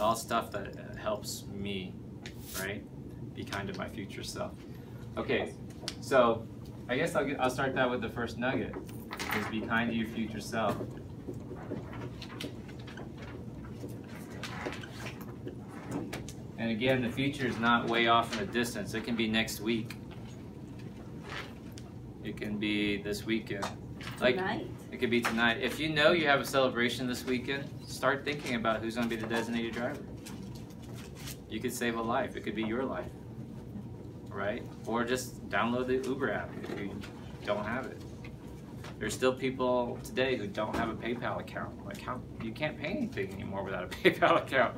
It's all stuff that helps me, right? Be kind to my future self. Okay, so I guess I'll start that with the first nugget, is be kind to your future self. And again, the future is not way off in the distance. It can be next week. It can be this weekend. Like, tonight. It could be tonight. If you know you have a celebration this weekend, start thinking about who's going to be the designated driver. You could save a life. It could be your life, right? Or just download the Uber app if you don't have it. There's still people today who don't have a PayPal account. Like, how you can't pay anything anymore without a PayPal account.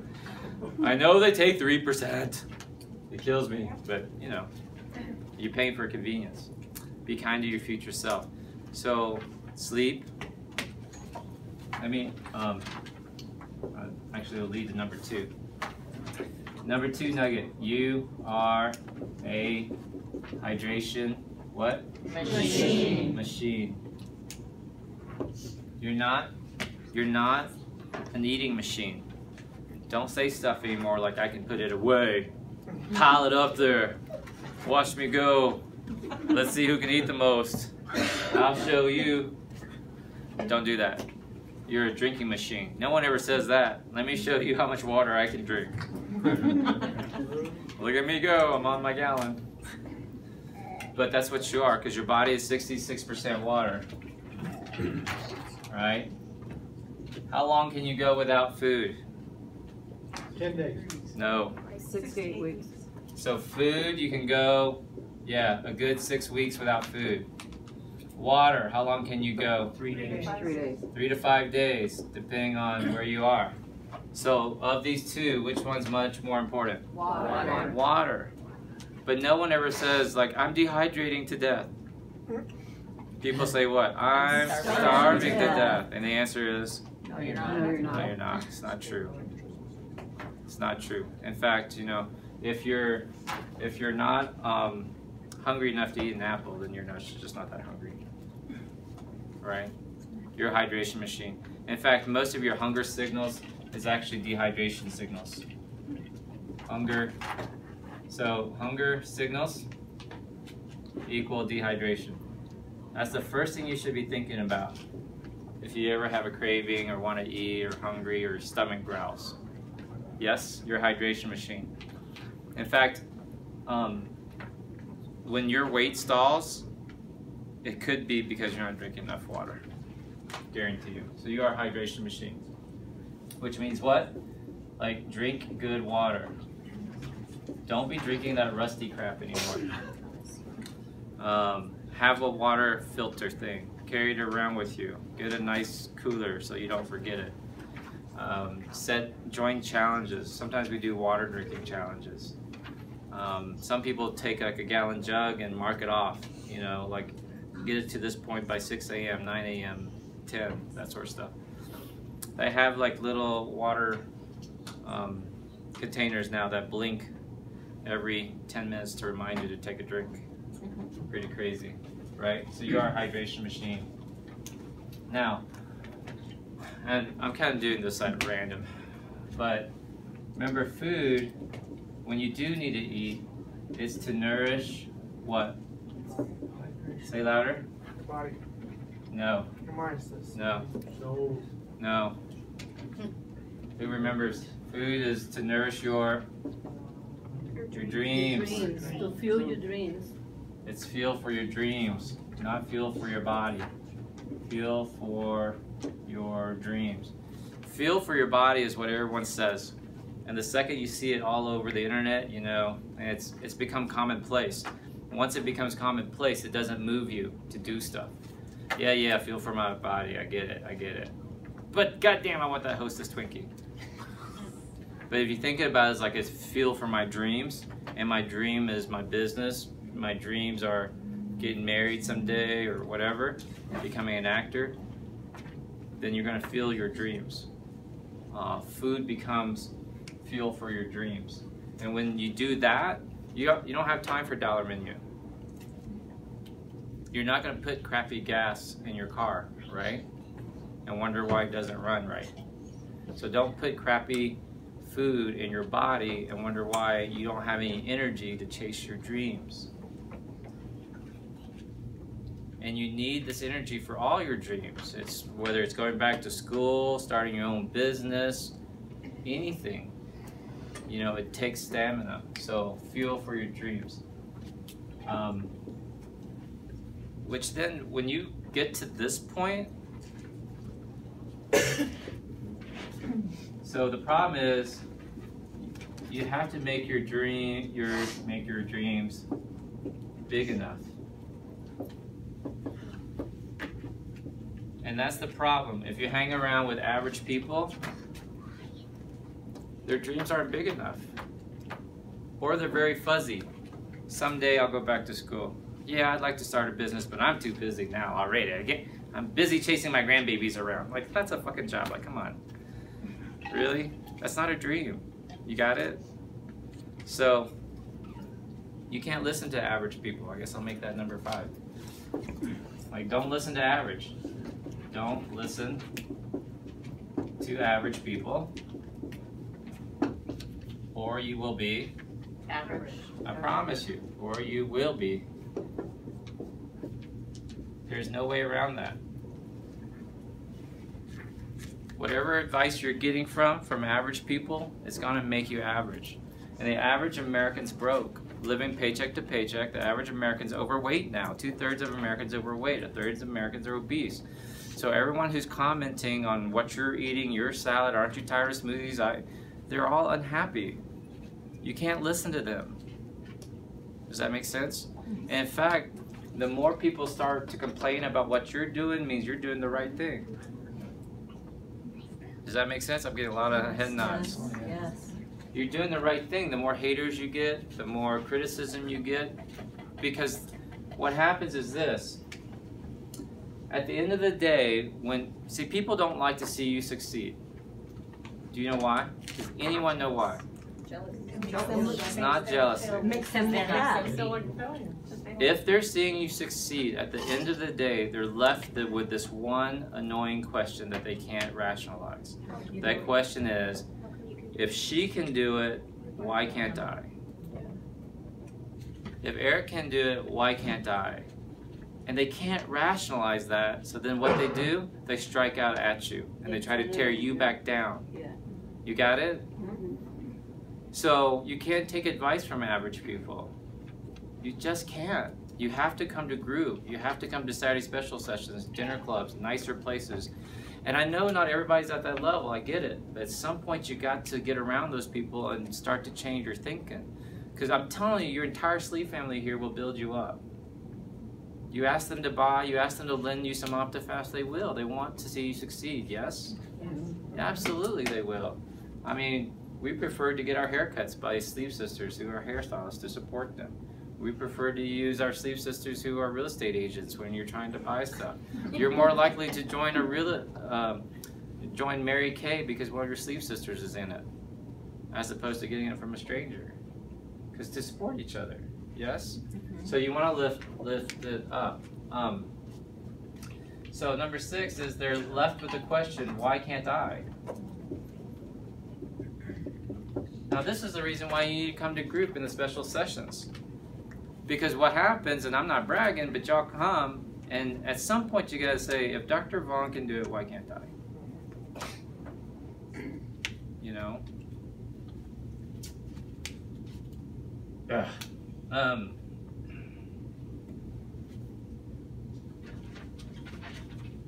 I know they take 3%. It kills me, but you know, you're paying for convenience. Be kind to your future self. So sleep. Actually, it'll lead to number 2. Number 2 nugget. You are a hydration what? Machine. You're not an eating machine. Don't say stuff anymore like I can put it away. Pile it up there. Watch me go. Let's see who can eat the most. I'll show you. Don't do that. You're a drinking machine. No one ever says that. Let me show you how much water I can drink. Look at me go. I'm on my gallon. But that's what you are, because your body is 66% water. Right? How long can you go without food? 10 days. No. 6 to 8 weeks. So food, you can go, yeah, a good 6 weeks without food. Water, how long can you go? 3 days. 3 days. 3 to 5 days, depending on where you are. So of these two, which one's much more important? Water. Water. But no one ever says, like, I'm dehydrating to death. People say what? I'm starving to death. And the answer is? No, you're not. No, you're not. No, you're not. It's not true. It's not true. In fact, you know, if you're not hungry enough to eat an apple, then you're just not that hungry, right? You're a hydration machine. In fact, most of your hunger signals is actually dehydration signals. Hunger. So hunger signals equal dehydration. That's the first thing you should be thinking about if you ever have a craving or want to eat or hungry or stomach growls. Yes, you're a hydration machine. In fact, when your weight stalls, it could be because you're not drinking enough water. Guarantee you. So you are a hydration machine. Which means what? Like, drink good water. Don't be drinking that rusty crap anymore. Have a water filter thing. Carry it around with you. Get a nice cooler so you don't forget it. Join challenges. Sometimes we do water drinking challenges. Some people take like a gallon jug and mark it off, you know, like get it to this point by 6 a.m., 9 a.m., 10, that sort of stuff. They have like little water containers now that blink every 10 minutes to remind you to take a drink. Pretty crazy, right? So you are a hydration machine. Now, and I'm kind of doing this at random, but remember, food, when you do need to eat, is to nourish what? Say louder. Your body. No. Your mind says. No. So. No. Who remembers? Food is to nourish your dreams. To fuel your dreams. It's fuel for your dreams, not fuel for your body. Fuel for your dreams. Fuel for your body is what everyone says. And the second you see it all over the internet, you know, and it's become commonplace. Once it becomes commonplace, it doesn't move you to do stuff. Yeah, fuel for my body, I get it. But goddamn, I want that Hostess Twinkie. But if you think about it as like it's fuel for my dreams, and my dream is my business, my dreams are getting married someday or whatever, becoming an actor, then you're gonna fuel your dreams. Food becomes fuel for your dreams. And when you do that, you don't have time for dollar menu. You're not gonna put crappy gas in your car, right? And wonder why it doesn't run right. So don't put crappy food in your body and wonder why you don't have any energy to chase your dreams. And you need this energy for all your dreams. It's whether it's going back to school, starting your own business, anything. You know, it takes stamina. So fuel for your dreams. Which then, when you get to this point, so the problem is, you have to make your dreams big enough. And that's the problem. If you hang around with average people, their dreams aren't big enough. Or they're very fuzzy. Someday I'll go back to school. Yeah, I'd like to start a business, but I'm too busy now already. I'm busy chasing my grandbabies around. Like, that's a fucking job. Like, come on. Really? That's not a dream. You got it? So, you can't listen to average people. I guess I'll make that number 5. Like, don't listen to average. Don't listen to average people, or you will be Average. I promise you, or you will be. There's no way around that. Whatever advice you're getting from average people, it's gonna make you average. And the average American's broke, living paycheck to paycheck. The average American's overweight now. 2/3 of Americans overweight. 1/3 of Americans are obese. So everyone who's commenting on what you're eating, your salad, aren't you tired of smoothies? They're all unhappy. You can't listen to them. Does that make sense? And in fact, the more people start to complain about what you're doing means you're doing the right thing. Does that make sense? I'm getting a lot of head nods. Yes. You're doing the right thing. The more haters you get, the more criticism you get. Because what happens is this. At the end of the day, see, people don't like to see you succeed. Do you know why? Does anyone know why? It's not jealousy. Makes them mad. If they're seeing you succeed, at the end of the day, they're left with this one annoying question that they can't rationalize. That question is, if she can do it, why can't I? If Eric can do it, why can't I? And they can't rationalize that, so then what they do, they strike out at you, and they try to tear you back down. You got it? So you can't take advice from average people. You just can't. You have to come to group. You have to come to Saturday special sessions, dinner clubs, nicer places. And I know not everybody's at that level, I get it. But at some point you got to get around those people and start to change your thinking. Because I'm telling you, your entire sleep family here will build you up. You ask them to buy, you ask them to lend you some OptiFast, they will. They want to see you succeed, yes? Absolutely they will. I mean, we prefer to get our haircuts by sleep sisters who are hairstylists to support them. We prefer to use our sleep sisters who are real estate agents when you're trying to buy stuff. You're more likely to join join Mary Kay because one of your sleep sisters is in it, as opposed to getting it from a stranger. Because to support each other, yes? So you want to lift it up. So number 6 is they're left with the question, why can't I? Now this is the reason why you need to come to group in the special sessions. Because what happens, and I'm not bragging, but y'all come, and at some point you gotta say, if Dr. Vuong can do it, why can't I? You know?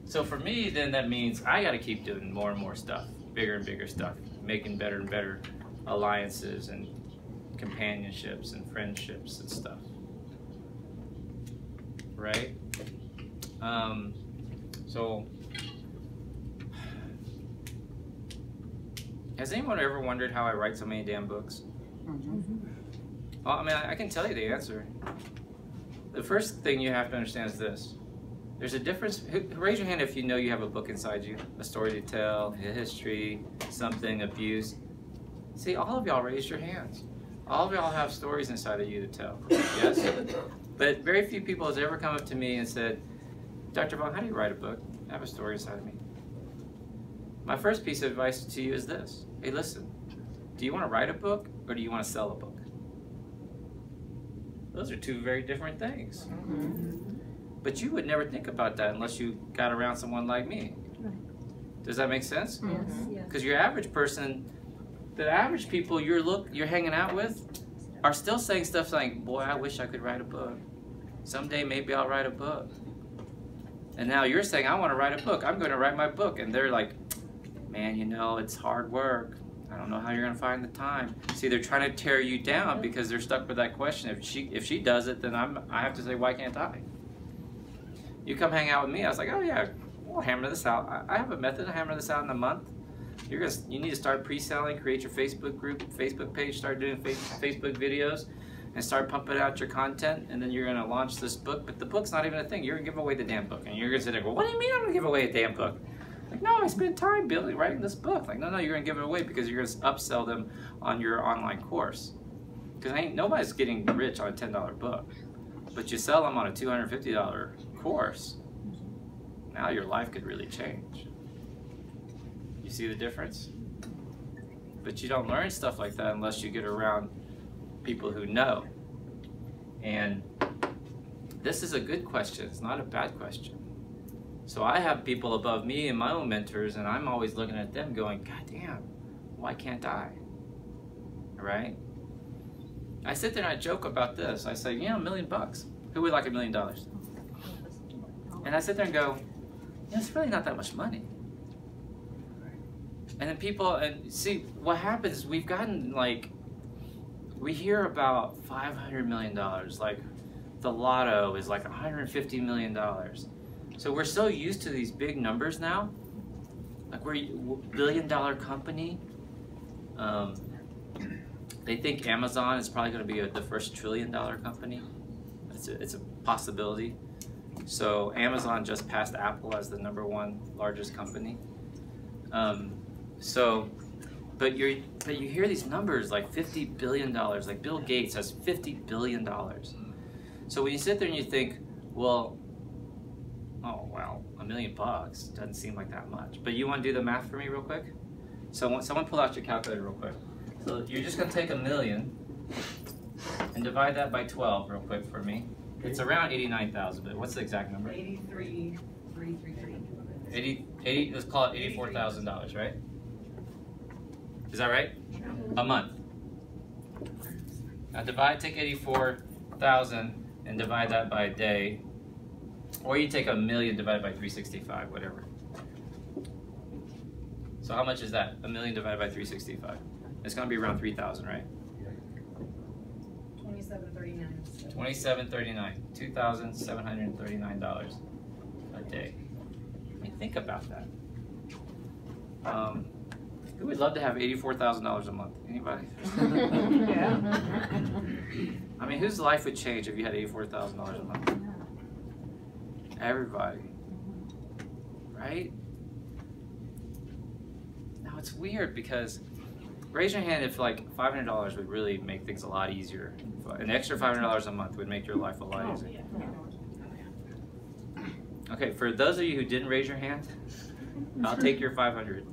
So for me, then that means I gotta keep doing more and more stuff, bigger and bigger stuff, making better and better alliances and companionships and friendships and stuff. Right? So, has anyone ever wondered how I write so many damn books? Well, I mean, I can tell you the answer. The first thing you have to understand is this. There's a difference. Raise your hand if you know you have a book inside you, a story to tell, a history, something, abuse. See, all of y'all raised your hands. All of y'all have stories inside of you to tell, yes? But very few people has ever come up to me and said, Dr. Vuong, how do you write a book? I have a story inside of me. My first piece of advice to you is this. Hey, listen, Do you want to write a book or do you want to sell a book? Those are two very different things. But you would never think about that unless you got around someone like me. Does that make sense? Yes. Because your average person, the average people you're hanging out with are still saying stuff like, boy, I wish I could write a book. Someday maybe I'll write a book. And now you're saying, I want to write a book. I'm going to write my book. And they're like, man, you know, it's hard work. I don't know how you're going to find the time. See, they're trying to tear you down because they're stuck with that question. If she does it, then I have to say, why can't I? You come hang out with me. I was like, oh yeah, we'll hammer this out. I have a method to hammer this out in a month. You need to start pre-selling, create your Facebook group, Facebook page, start doing Facebook videos, and start pumping out your content, and then you're going to launch this book. But the book's not even a thing. You're going to give away the damn book. And you're going to sit there and go, what do you mean I'm going to give away a damn book? Like, no, I spent time writing this book. Like, no, you're going to give it away because you're going to upsell them on your online course. Because nobody's getting rich on a $10 book. But you sell them on a $250 course, now your life could really change. You see the difference? But you don't learn stuff like that unless you get around people who know. And this is a good question. It's not a bad question. So I have people above me and my own mentors, and I'm always looking at them going, God damn, why can't I? Right? I sit there and I joke about this. I say, you know, $1 million. Who would like $1 million? And I sit there and go, yeah, it's really not that much money. And then people, and see, what happens is we've gotten like, we hear about $500 million, like the lotto is like $150 million. So we're so used to these big numbers now. Like we're a $1 billion company. They think Amazon is probably going to be the first $1 trillion company. It's a possibility. So Amazon just passed Apple as the #1 largest company. But you hear these numbers like $50 billion, like Bill Gates has $50 billion. So when you sit there and you think, well, oh well, $1 million doesn't seem like that much. But you want to do the math for me real quick? So someone pull out your calculator real quick. So you're just going to take $1 million and divide that by 12 real quick for me. It's around 89,000, but what's the exact number? 83,333. Let's call it $84,000, right? Is that right? A month. Now take 84,000 and divide that by a day. Or you take $1 million divided by 365, whatever. So how much is that? $1 million divided by 365. It's going to be around 3,000, right? 2739. 2739. $2,739 a day. I mean, think about that. Who would love to have $84,000 a month? Anybody? Yeah. I mean, whose life would change if you had $84,000 a month? Everybody. Right? Now it's weird because raise your hand if like $500 would really make things a lot easier. An extra $500 a month would make your life a lot easier. Okay, for those of you who didn't raise your hand, I'll take your 500.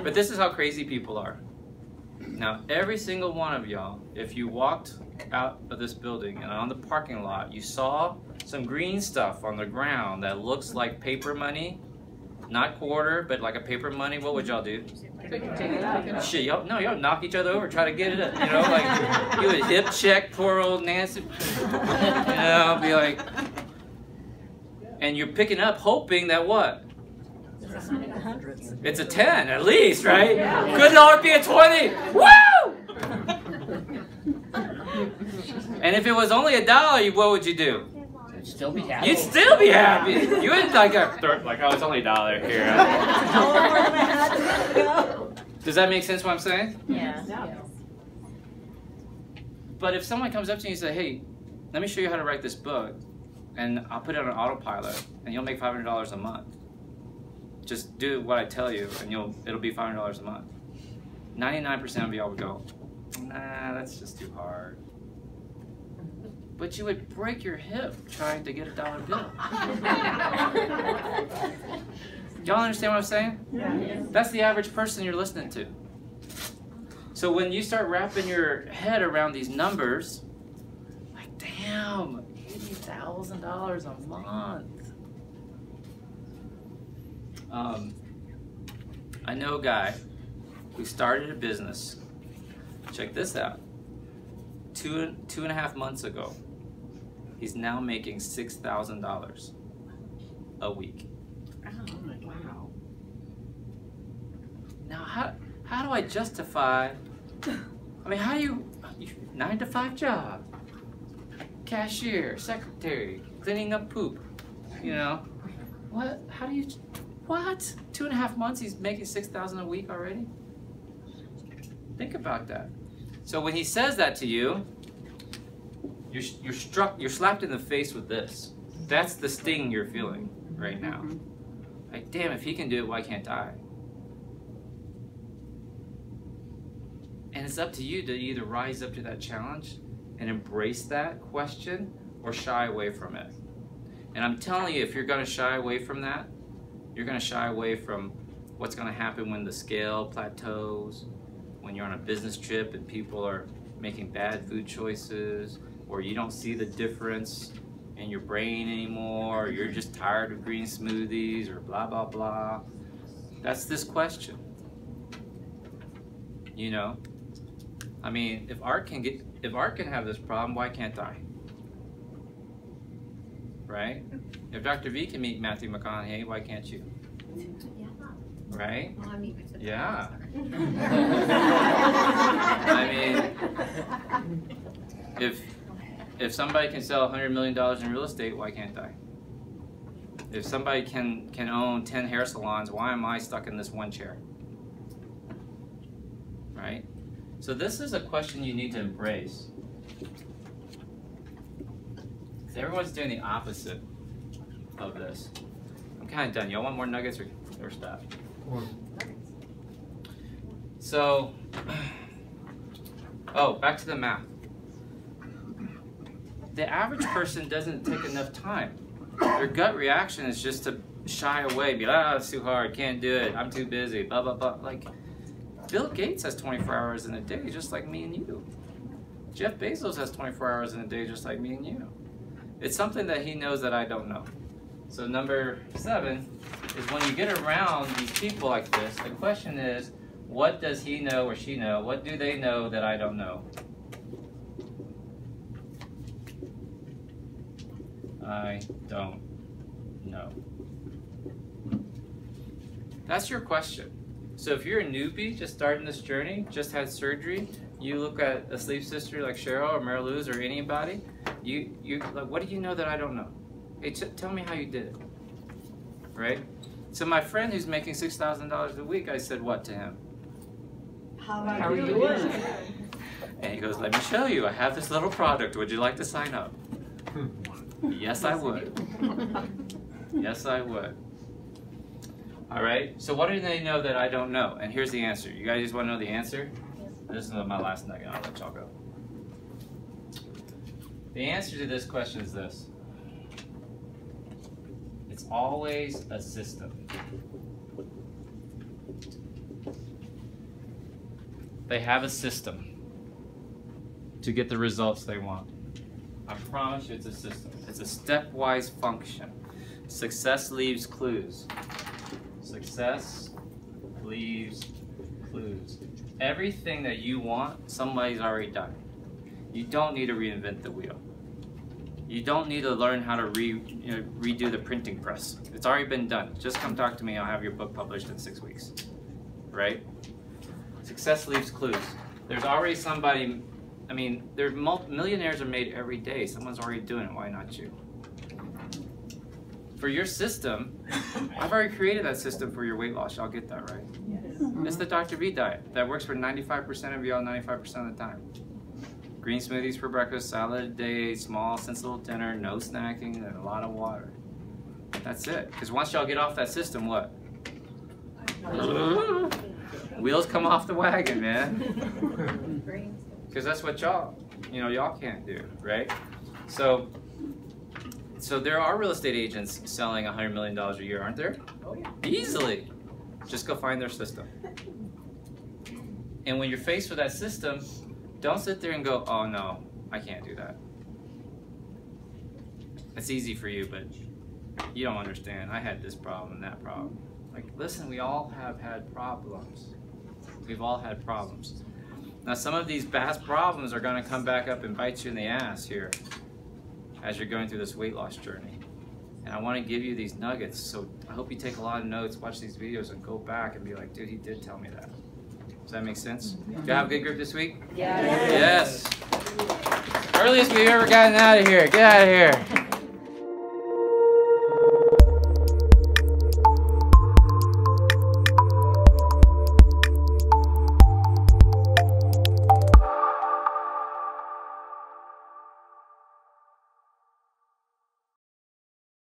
But this is how crazy people are. Now, every single one of y'all, if you walked out of this building and on the parking lot, you saw some green stuff on the ground that looks like paper money, not quarter, but like a paper money, what would y'all do? Shit, y'all knock each other over, try to get it up, you know, like, you would hip check poor old Nancy, you know, be like, and you're picking up hoping that what? It's a 10 at least, right? Good Lord, be a 20. Woo! And if it was only $1, what would you do? You'd still be happy. You'd still be happy. You wouldn't like oh, it's only $1 here. Does that make sense what I'm saying? Yeah. But if someone comes up to you and says, hey, let me show you how to write this book, and I'll put it on autopilot, and you'll make $500 a month. Just do what I tell you, and it'll be $500 a month. 99% of y'all would go, nah, that's just too hard. But you would break your hip trying to get a $1 bill. Y'all understand what I'm saying? Yeah. That's the average person you're listening to. So when you start wrapping your head around these numbers, like, damn, $80,000 a month. I know a guy who started a business. Check this out. Two and a half months ago, he's now making $6,000 a week. Wow. Now, how do I justify? I mean, how do you 9-to-5 job, cashier, secretary, cleaning up poop, you know? What? How do you? What? 2.5 months, he's making $6,000 a week already. Think about that. So when he says that to you, you're slapped in the face with this. That's the sting you're feeling right now. Like, damn, if he can do it, why can't I? And it's up to you to either rise up to that challenge and embrace that question or shy away from it. And I'm telling you, if you're going to shy away from that, you're going to shy away from what's going to happen when the scale plateaus, when you're on a business trip and people are making bad food choices, or you don't see the difference in your brain anymore, or you're just tired of green smoothies, or blah, blah, blah. That's this question. You know? I mean, if Art can have this problem, why can't I? Right? If Dr. V can meet Matthew McConaughey, why can't you? Right? Yeah. I mean, if somebody can sell $100 million in real estate, why can't I? If somebody can own 10 hair salons, why am I stuck in this one chair? Right? So this is a question you need to embrace. So everyone's doing the opposite of this. I'm kind of done. Y'all want more nuggets or stop? So, back to the math. The average person doesn't take enough time. Their gut reaction is just to shy away, be like, it's too hard, can't do it, I'm too busy, blah, blah, blah. Like, Bill Gates has 24 hours in a day, just like me and you. Jeff Bezos has 24 hours in a day, just like me and you. It's something that he knows that I don't know. So number 7 is when you get around these people like this, the question is, what does he know or she know? What do they know that I don't know? I don't know. That's your question. So if you're a newbie just starting this journey, just had surgery, you look at a sleep sister like Cheryl or Mary Lou's or anybody, you like, what do you know that I don't know? Hey, tell me how you did it, right? So my friend who's making $6,000 a week, I said what to him? How are you doing? And he goes, let me show you. I have this little product. Would you like to sign up? Yes, I would. Yes, I would. All right. So what do they know that I don't know? And here's the answer. You guys just want to know the answer? This is my last nugget. I'll let y'all go. The answer to this question is this. It's always a system. They have a system to get the results they want. I promise you it's a system. It's a stepwise function. Success leaves clues. Success leaves clues. Everything that you want, somebody's already done. You don't need to reinvent the wheel. You don't need to learn how to redo the printing press. It's already been done. Just come talk to me. I'll have your book published in 6 weeks. Right? Success leaves clues. There's already somebody. I mean, millionaires are made every day. Someone's already doing it. Why not you? For your system, I've already created that system for your weight loss. Y'all get that, right? Yes. It's the Dr. V diet that works for 95% of y'all 95% of the time. Green smoothies for breakfast, salad a day, small, sensible dinner, no snacking, and a lot of water. That's it. Because once y'all get off that system, what? Wheels come off the wagon, man. Because that's what y'all can't do, right? So So there are real estate agents selling $100 million a year, aren't there? Oh, yeah. Easily. Just go find their system. And when you're faced with that system, don't sit there and go, oh no, I can't do that. It's easy for you, but you don't understand. I had this problem and that problem. Like, listen, we all have had problems. We've all had problems. Now, some of these past problems are going to come back up and bite you in the ass here as you're going through this weight loss journey. And I want to give you these nuggets, so I hope you take a lot of notes, watch these videos, and go back and be like, dude, he did tell me that. Does that make sense? Did you have a good group this week? Yes. Yes. Earliest we've ever gotten out of here. Get out of here.